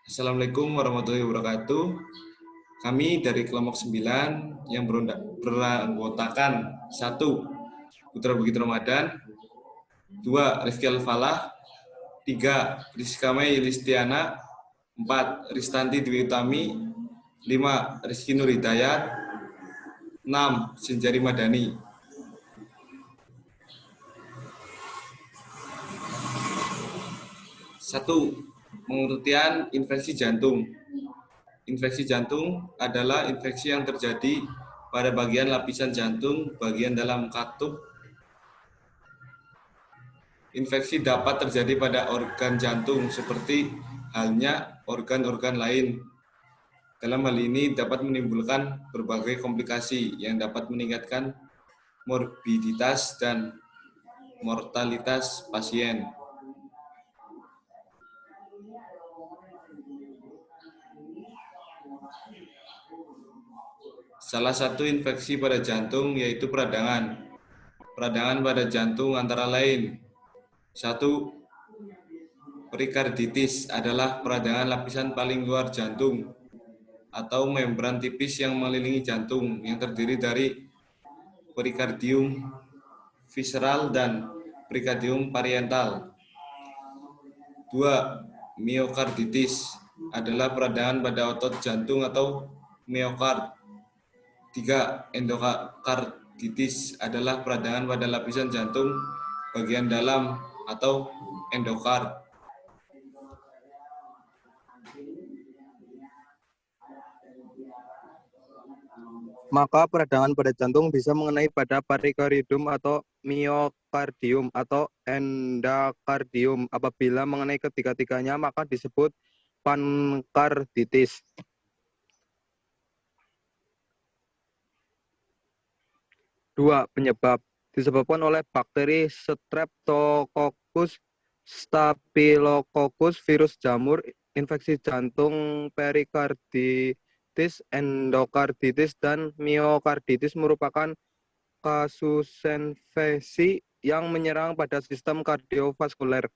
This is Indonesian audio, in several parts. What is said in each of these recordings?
Assalamualaikum warahmatullahi wabarakatuh. Kami dari kelompok 9 yang beranggotakan 1. Putra Bukit Ramadan, 2. Rifki Al-Falah, 3. Rizka Mei Listiana, 4. Ristanti Dwi Utami, 5. Rizky Nur Hidayat, 6. Sinjari Madani. Satu, pengertian infeksi jantung. Infeksi jantung adalah infeksi yang terjadi pada bagian lapisan jantung, bagian dalam katup. Infeksi dapat terjadi pada organ jantung seperti halnya organ-organ lain. Dalam hal ini dapat menimbulkan berbagai komplikasi yang dapat meningkatkan morbiditas dan mortalitas pasien. Salah satu infeksi pada jantung yaitu peradangan. Peradangan pada jantung antara lain: 1. Perikarditis adalah peradangan lapisan paling luar jantung atau membran tipis yang mengelilingi jantung yang terdiri dari perikardium visceral dan perikardium parietal. 2. Miokarditis adalah peradangan pada otot jantung atau miokard. 3. Endokarditis adalah peradangan pada lapisan jantung bagian dalam atau endokard. Maka peradangan pada jantung bisa mengenai pada perikardium atau miokardium atau endokardium. Apabila mengenai ketiga-tiganya maka disebut pankarditis. 2. Penyebab disebabkan oleh bakteri Streptococcus staphylococcus, virus jamur, infeksi jantung, perikarditis, endokarditis, dan miokarditis merupakan kasus infeksi yang menyerang pada sistem kardiovaskuler.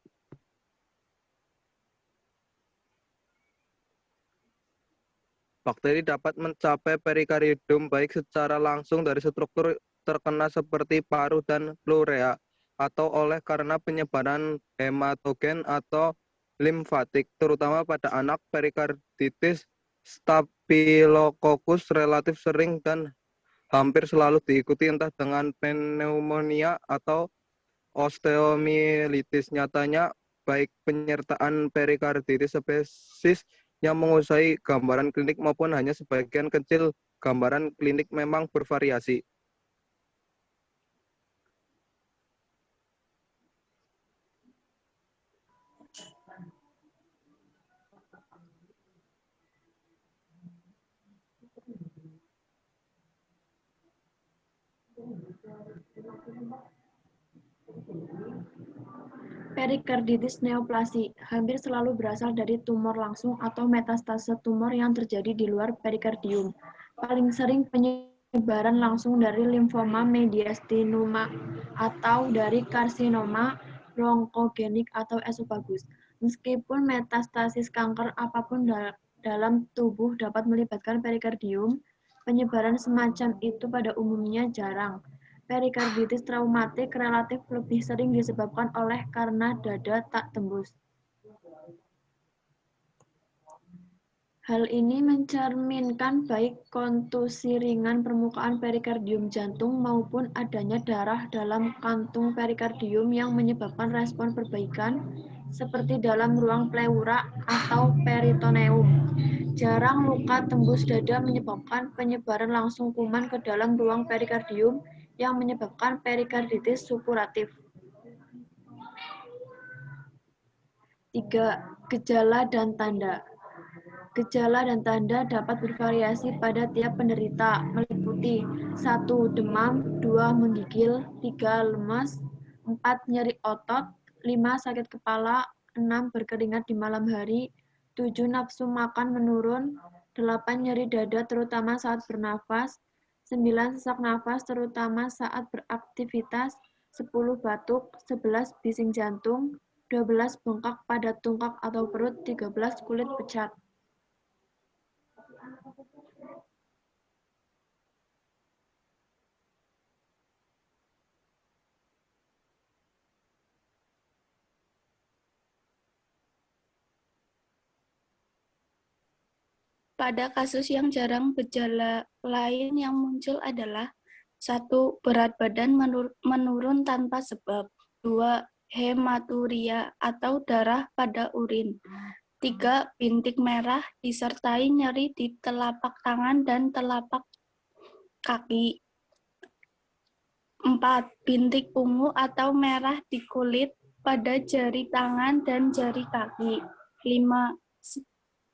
Bakteri dapat mencapai perikardium baik secara langsung dari struktur terkena seperti paru dan pleurea, atau oleh karena penyebaran hematogen atau limfatik, terutama pada anak. Perikarditis Staphylococcus relatif sering dan hampir selalu diikuti entah dengan pneumonia atau osteomyelitis. Nyatanya, baik penyertaan perikarditis spesies yang menguasai gambaran klinik maupun hanya sebagian kecil gambaran klinik memang bervariasi. Perikarditis neoplasi hampir selalu berasal dari tumor langsung atau metastase tumor yang terjadi di luar perikardium. Paling sering penyebaran langsung dari limfoma mediastinuma atau dari karsinoma bronkogenik atau esofagus. Meskipun metastasis kanker apapun dalam tubuh dapat melibatkan perikardium, penyebaran semacam itu pada umumnya jarang. Perikarditis traumatik relatif lebih sering disebabkan oleh karena dada tak tembus. Hal ini mencerminkan baik kontusi ringan permukaan perikardium jantung maupun adanya darah dalam kantung perikardium yang menyebabkan respon perbaikan seperti dalam ruang pleura atau peritoneum. Jarang luka tembus dada menyebabkan penyebaran langsung kuman ke dalam ruang perikardium yang menyebabkan perikarditis supuratif. 3. Gejala dan tanda. Gejala dan tanda dapat bervariasi pada tiap penderita, meliputi 1. Demam, 2. Menggigil, 3. Lemas, 4. Nyeri otot, 5. Sakit kepala, 6. Berkeringat di malam hari, 7. Nafsu makan menurun, 8. Nyeri dada terutama saat bernafas, 9. Sesak nafas terutama saat beraktivitas, 10. Batuk, 11. Bising jantung, 12 bengkak pada tungkak atau perut, 13 kulit pecat. Pada kasus yang jarang, gejala lain yang muncul adalah 1. Berat badan menurun tanpa sebab. 2. Hematuria atau darah pada urin. 3. Bintik merah disertai nyeri di telapak tangan dan telapak kaki. 4. Bintik ungu atau merah di kulit pada jari tangan dan jari kaki. 5.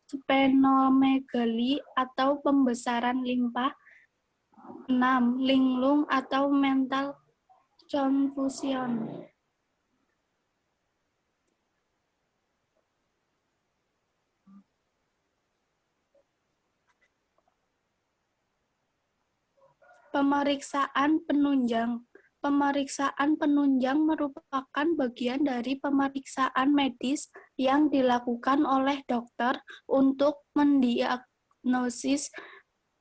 Splenomegali atau pembesaran limpa. 6. Linglung atau mental confusion. Pemeriksaan penunjang. Pemeriksaan penunjang merupakan bagian dari pemeriksaan medis yang dilakukan oleh dokter untuk mendiagnosis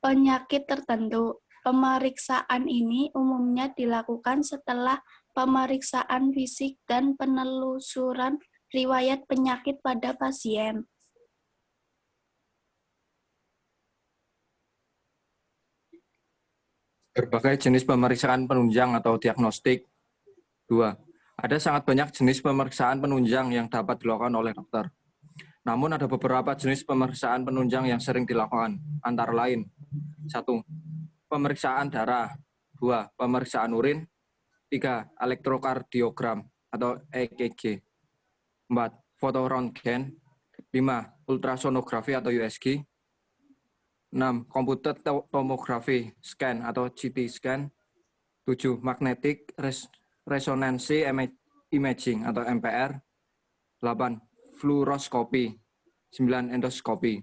penyakit tertentu. Pemeriksaan ini umumnya dilakukan setelah pemeriksaan fisik dan penelusuran riwayat penyakit pada pasien. Berbagai jenis pemeriksaan penunjang atau diagnostik. 2. Ada sangat banyak jenis pemeriksaan penunjang yang dapat dilakukan oleh dokter. Namun ada beberapa jenis pemeriksaan penunjang yang sering dilakukan, antara lain 1. Pemeriksaan darah. 2. Pemeriksaan urin. 3. Elektrokardiogram atau EKG. 4. Fotorongen. 5. Ultrasonografi atau USG. 6. Komputer tomografi scan atau CT scan. 7. Magnetic resonance imaging atau MPR. 8. Fluoroskopi. 9. Endoskopi.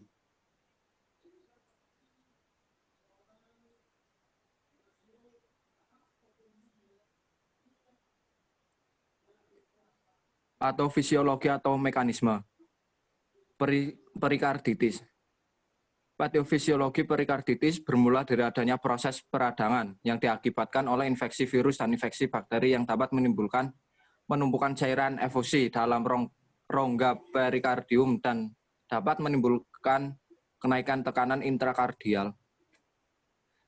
Atau fisiologi atau mekanisme. Perikarditis. Patofisiologi perikarditis bermula dari adanya proses peradangan yang diakibatkan oleh infeksi virus dan infeksi bakteri yang dapat menimbulkan penumpukan cairan efusi dalam rongga perikardium dan dapat menimbulkan kenaikan tekanan intrakardial.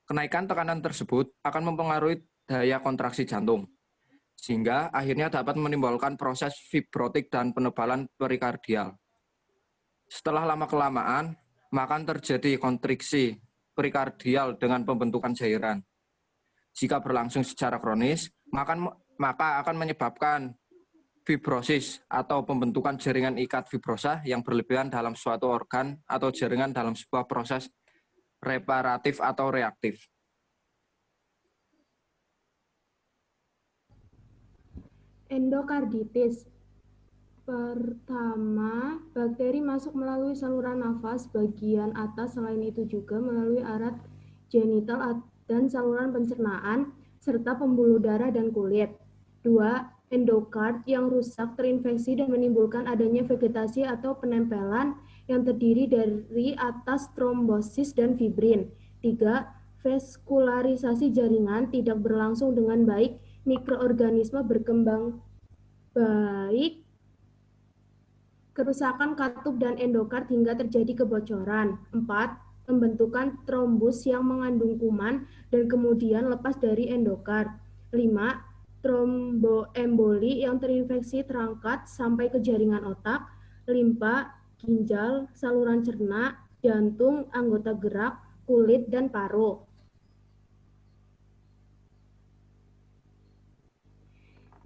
Kenaikan tekanan tersebut akan mempengaruhi daya kontraksi jantung, sehingga akhirnya dapat menimbulkan proses fibrotik dan penebalan perikardial. Setelah lama-kelamaan, maka terjadi kontriksi perikardial dengan pembentukan cairan. Jika berlangsung secara kronis, maka akan menyebabkan fibrosis atau pembentukan jaringan ikat fibrosa yang berlebihan dalam suatu organ atau jaringan dalam sebuah proses reparatif atau reaktif. Endokarditis. Pertama, bakteri masuk melalui saluran nafas bagian atas, selain itu juga melalui arat genital dan saluran pencernaan, serta pembuluh darah dan kulit. 2. Endokard yang rusak, terinfeksi, dan menimbulkan adanya vegetasi atau penempelan yang terdiri dari atas trombosis dan fibrin. 3. Vaskularisasi jaringan tidak berlangsung dengan baik, mikroorganisme berkembang baik, kerusakan katup dan endokard hingga terjadi kebocoran. 4. Pembentukan trombus yang mengandung kuman dan kemudian lepas dari endokard. 5. Tromboemboli yang terinfeksi terangkat sampai ke jaringan otak, limpa, ginjal, saluran cerna, jantung, anggota gerak, kulit, dan paru.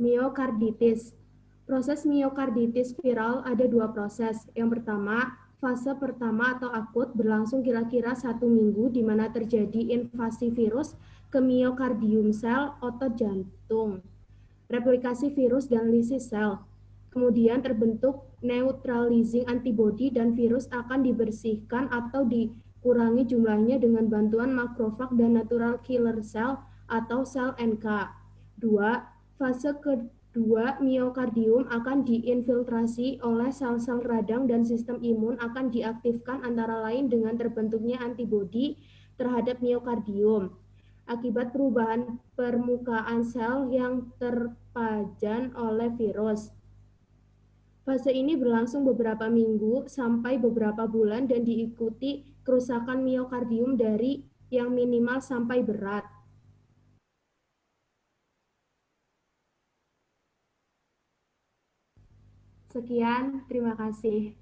Miokarditis. Proses miokarditis viral ada dua proses. Yang pertama, fase pertama atau akut berlangsung kira-kira 1 minggu di mana terjadi invasi virus ke miokardium sel otot jantung, replikasi virus dan lisis sel. Kemudian terbentuk neutralizing antibody dan virus akan dibersihkan atau dikurangi jumlahnya dengan bantuan makrofag dan natural killer cell atau sel NK. 2. Fase 2. Miokardium akan diinfiltrasi oleh sel-sel radang dan sistem imun akan diaktifkan antara lain dengan terbentuknya antibodi terhadap miokardium akibat perubahan permukaan sel yang terpajan oleh virus. Fase ini berlangsung beberapa minggu sampai beberapa bulan dan diikuti kerusakan miokardium dari yang minimal sampai berat. Sekian, terima kasih.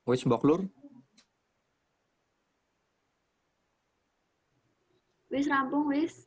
Wis Mbok Lur, Wis rampung wis.